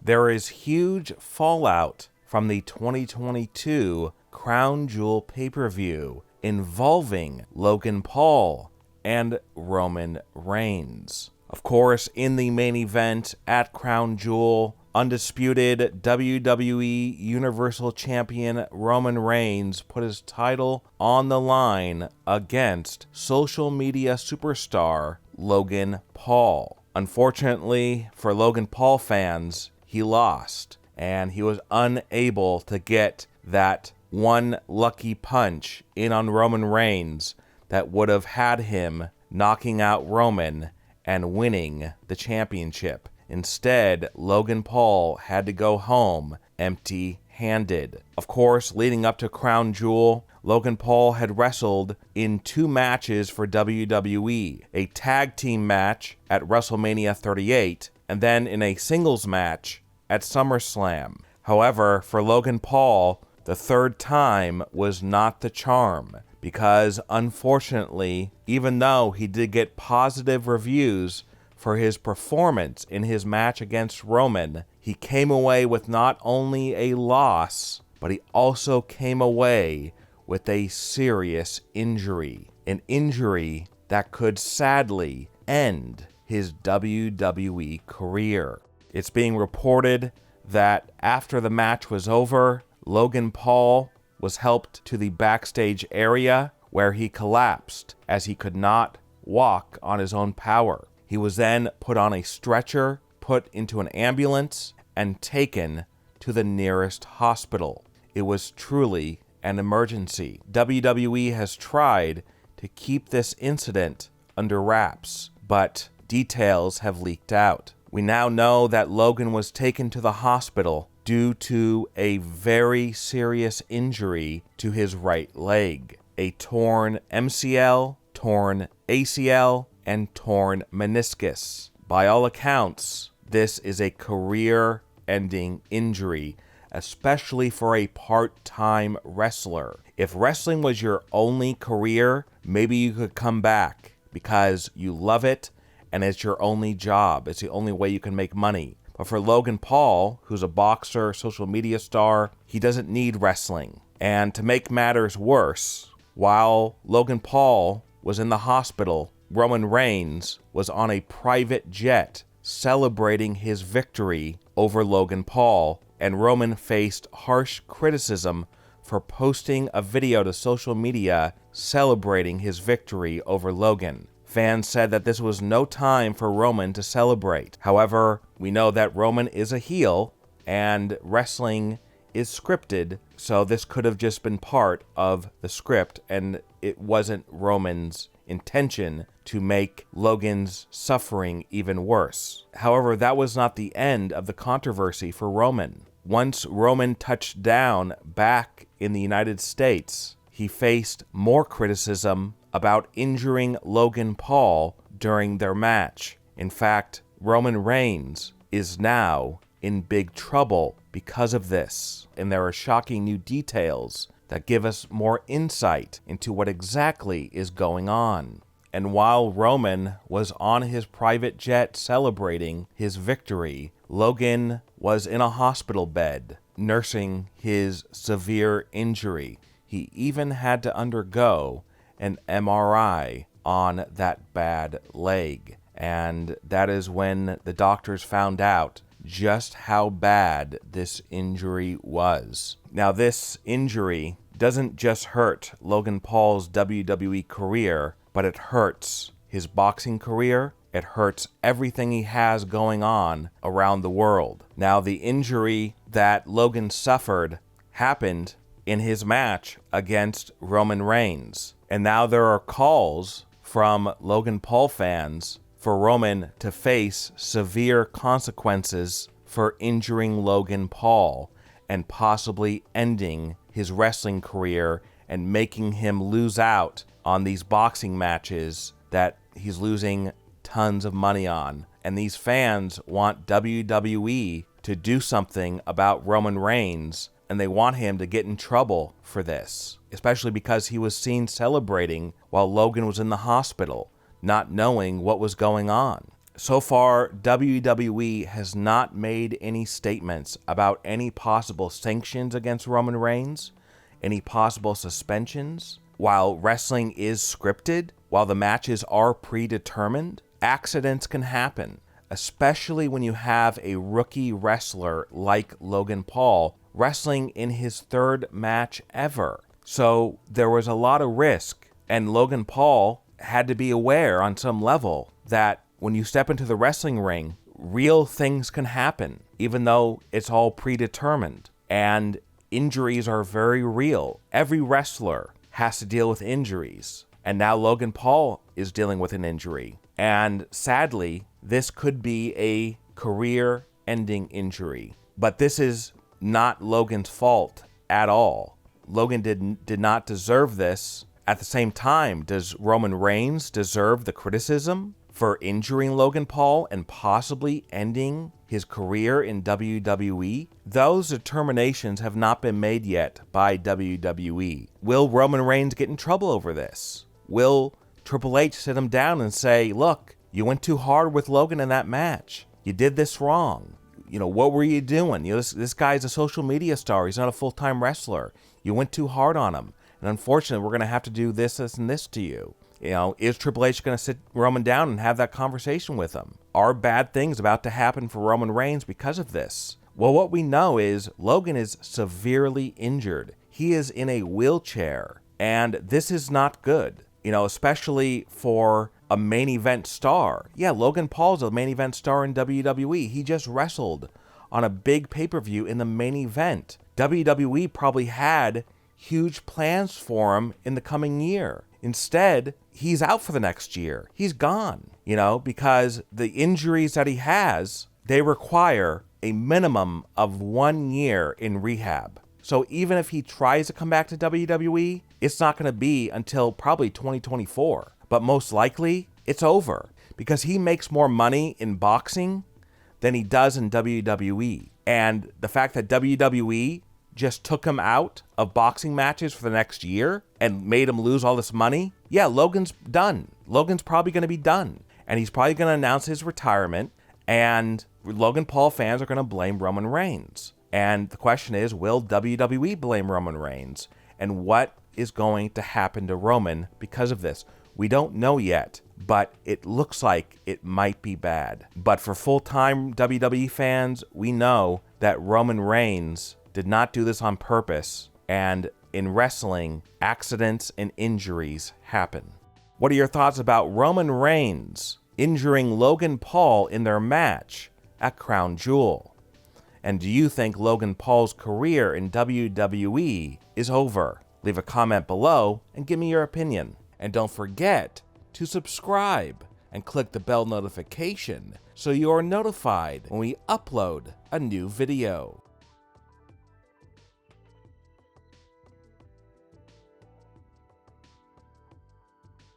There is huge fallout from the 2022 Crown Jewel pay-per-view involving Logan Paul and Roman Reigns. Of course, in the main event at Crown Jewel, undisputed WWE Universal Champion Roman Reigns put his title on the line against social media superstar Logan Paul. Unfortunately for Logan Paul fans, he lost, and he was unable to get that one lucky punch in on Roman Reigns that would have had him knocking out Roman and winning the championship. Instead, Logan Paul had to go home empty-handed. Of course, leading up to Crown Jewel, Logan Paul had wrestled in 2 matches for WWE, a tag team match at WrestleMania 38, and then in a singles match at SummerSlam. However, for Logan Paul, the 3rd time was not the charm, because unfortunately, even though he did get positive reviews for his performance in his match against Roman, he came away with not only a loss, but he also came away with a serious injury. An injury that could sadly end his WWE career. It's being reported that after the match was over, Logan Paul was helped to the backstage area where he collapsed as he could not walk on his own power. He was then put on a stretcher, put into an ambulance, and taken to the nearest hospital. It was truly an emergency. WWE has tried to keep this incident under wraps, but details have leaked out. We now know that Logan was taken to the hospital due to a very serious injury to his right leg. A torn MCL, torn ACL, and torn meniscus. By all accounts, this is a career-ending injury, especially for a part-time wrestler. If wrestling was your only career, maybe you could come back because you love it and it's your only job. It's the only way you can make money. But for Logan Paul, who's a boxer, social media star, he doesn't need wrestling. And to make matters worse, while Logan Paul was in the hospital, Roman Reigns was on a private jet celebrating his victory over Logan Paul, and Roman faced harsh criticism for posting a video to social media celebrating his victory over Logan. Fans said that this was no time for Roman to celebrate. However, we know that Roman is a heel and wrestling is scripted, so this could have just been part of the script, and it wasn't Roman's intention to make Logan's suffering even worse. However, that was not the end of the controversy for Roman. Once Roman touched down back in the United States, he faced more criticism about injuring Logan Paul during their match. In fact, Roman Reigns is now in big trouble because of this, and there are shocking new details that give us more insight into what exactly is going on. And while Roman was on his private jet celebrating his victory, Logan was in a hospital bed nursing his severe injury. He even had to undergo an MRI on that bad leg. And that is when the doctors found out just how bad this injury was. Now, this injury doesn't just hurt Logan Paul's WWE career, but it hurts his boxing career. It hurts everything he has going on around the world. Now, the injury that Logan suffered happened in his match against Roman Reigns. And now there are calls from Logan Paul fans for Roman to face severe consequences for injuring Logan Paul and possibly ending his wrestling career and making him lose out on these boxing matches that he's losing tons of money on. And these fans want WWE to do something about Roman Reigns, and they want him to get in trouble for this, especially because he was seen celebrating while Logan was in the hospital, not knowing what was going on. So far, WWE has not made any statements about any possible sanctions against Roman Reigns, any possible suspensions. While wrestling is scripted, while the matches are predetermined, accidents can happen, especially when you have a rookie wrestler like Logan Paul wrestling in his third match ever. So there was a lot of risk, and Logan Paul had to be aware on some level that when you step into the wrestling ring, real things can happen, even though it's all predetermined. And injuries are very real. Every wrestler has to deal with injuries. And now Logan Paul is dealing with an injury. And sadly, this could be a career-ending injury. But this is not Logan's fault at all. Logan did not deserve this. At the same time, does Roman Reigns deserve the criticism for injuring Logan Paul and possibly ending his career in WWE? Those determinations have not been made yet by WWE. Will Roman Reigns get in trouble over this? Will Triple H sit him down and say, look, you went too hard with Logan in that match. You did this wrong. You know, what were you doing? You know, this guy's a social media star. He's not a full-time wrestler. You went too hard on him. And unfortunately, we're going to have to do this, this, and this to you. You know, is Triple H going to sit Roman down and have that conversation with him? Are bad things about to happen for Roman Reigns because of this? Well, what we know is Logan is severely injured. He is in a wheelchair, and this is not good. You know, especially for a main event star. Yeah, Logan Paul's a main event star in WWE. He just wrestled on a big pay-per-view in the main event. WWE probably had huge plans for him in the coming year. Instead, he's out for the next year. He's gone, you know, because the injuries that he has, they require a minimum of 1 year in rehab. So even if he tries to come back to WWE, it's not going to be until probably 2024. But most likely, it's over because he makes more money in boxing than he does in WWE. And the fact that WWE just took him out of boxing matches for the next year and made him lose all this money, yeah, Logan's done. Logan's probably going to be done. And he's probably going to announce his retirement, and Logan Paul fans are going to blame Roman Reigns. And the question is, will WWE blame Roman Reigns? And what is going to happen to Roman because of this? We don't know yet, but it looks like it might be bad. But for full-time WWE fans, we know that Roman Reigns did not do this on purpose, and in wrestling, accidents and injuries happen. What are your thoughts about Roman Reigns injuring Logan Paul in their match at Crown Jewel? And do you think Logan Paul's career in WWE is over? Leave a comment below and give me your opinion. And don't forget to subscribe and click the bell notification so you are notified when we upload a new video.